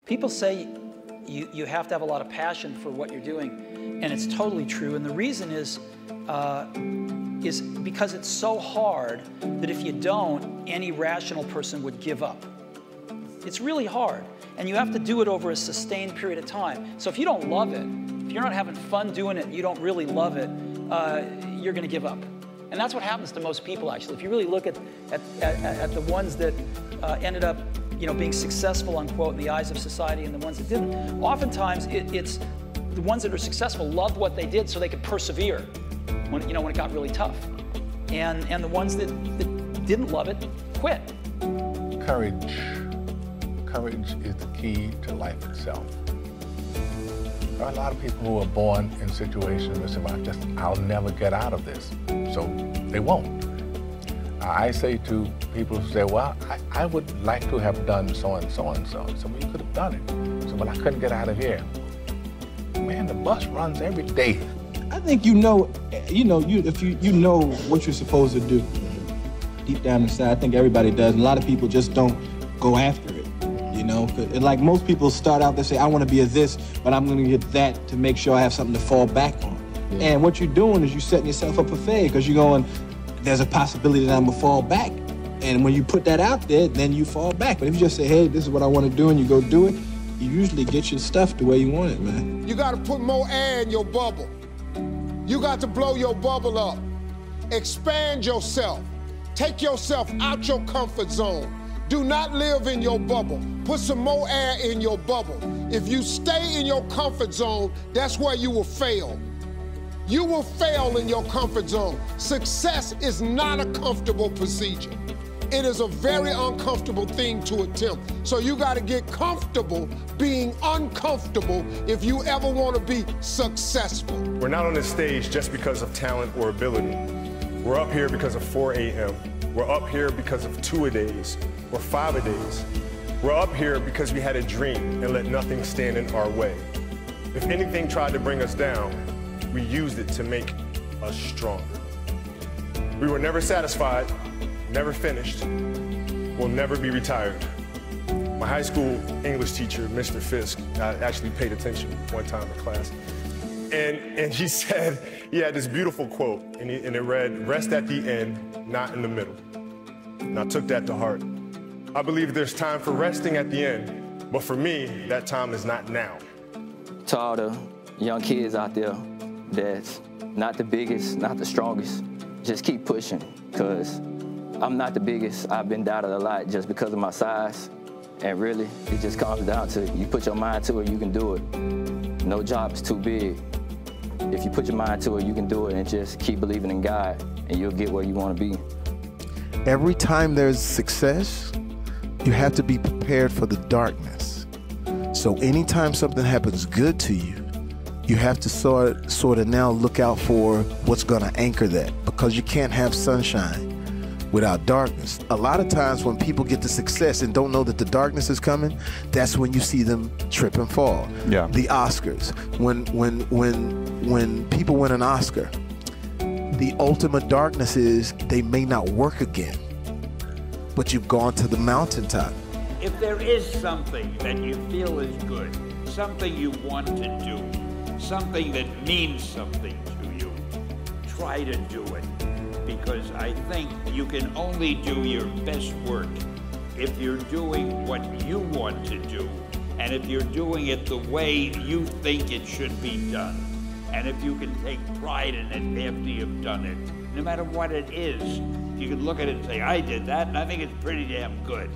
People say you have to have a lot of passion for what you're doing, and it's totally true. And the reason is because it's so hard that if you don't, any rational person would give up. It's really hard, and you have to do it over a sustained period of time. So if you don't love it, if you're not having fun doing it, you don't really love it, you're going to give up. And that's what happens to most people, actually. If you really look at the ones that ended up, being successful, unquote, in the eyes of society, and the ones that didn't, oftentimes it's the ones that are successful loved what they did so they could persevere when it got really tough. And the ones that didn't love it quit. Courage. Courage is the key to life itself. There are a lot of people who are born in situations where they say, I'll never get out of this. So they won't. I say to people who say, well, I would like to have done so and so and so. So well, you could have done it. So, well, I couldn't get out of here. Man, the bus runs every day. I think if you know what you're supposed to do, deep down inside, I think everybody does. And a lot of people just don't go after it. Like most people start out, they say, I want to be a this, but I'm going to get that to make sure I have something to fall back on. Yeah. And what you're doing is you're setting yourself up for failure because you're going, there's a possibility that I'm going to fall back. And when you put that out there, then you fall back. But if you just say, hey, this is what I want to do, and you go do it, you usually get your stuff the way you want it, man. You got to put more air in your bubble. You got to blow your bubble up. Expand yourself. Take yourself out your comfort zone. Do not live in your bubble. Put some more air in your bubble. If you stay in your comfort zone, that's where you will fail. You will fail in your comfort zone. Success is not a comfortable procedure. It is a very uncomfortable thing to attempt. So you got to get comfortable being uncomfortable if you ever want to be successful. We're not on this stage just because of talent or ability. We're up here because of 4 a.m. We're up here because of 2-a-days or 5-a-days. We're up here because we had a dream and let nothing stand in our way. If anything tried to bring us down, we used it to make us stronger. We were never satisfied, never finished, will never be retired. My high school English teacher, Mr. Fisk, I actually paid attention one time in class, and he said, he had this beautiful quote, and it read, rest at the end, not in the middle. And I took that to heart. I believe there's time for resting at the end, but for me, that time is not now. To all the young kids out there that's not the biggest, not the strongest, just keep pushing, because I'm not the biggest. I've been doubted a lot just because of my size, and really, it just comes down to you put your mind to it, you can do it. No job is too big. If you put your mind to it, you can do it, and just keep believing in God, and you'll get where you want to be. Every time there's success, you have to be prepared for the darkness. So anytime something happens good to you, you have to sort of now look out for what's going to anchor that, because you can't have sunshine without darkness. A lot of times when people get to success and don't know that the darkness is coming, that's when you see them trip and fall. Yeah. The Oscars, when people win an Oscar, the ultimate darkness is they may not work again, but you've gone to the mountaintop. If there is something that you feel is good, something you want to do, something that means something to you, try to do it. Because I think you can only do your best work if you're doing what you want to do, and if you're doing it the way you think it should be done, and if you can take pride in it after you've done it. No matter what it is, you can look at it and say, I did that, and I think it's pretty damn good.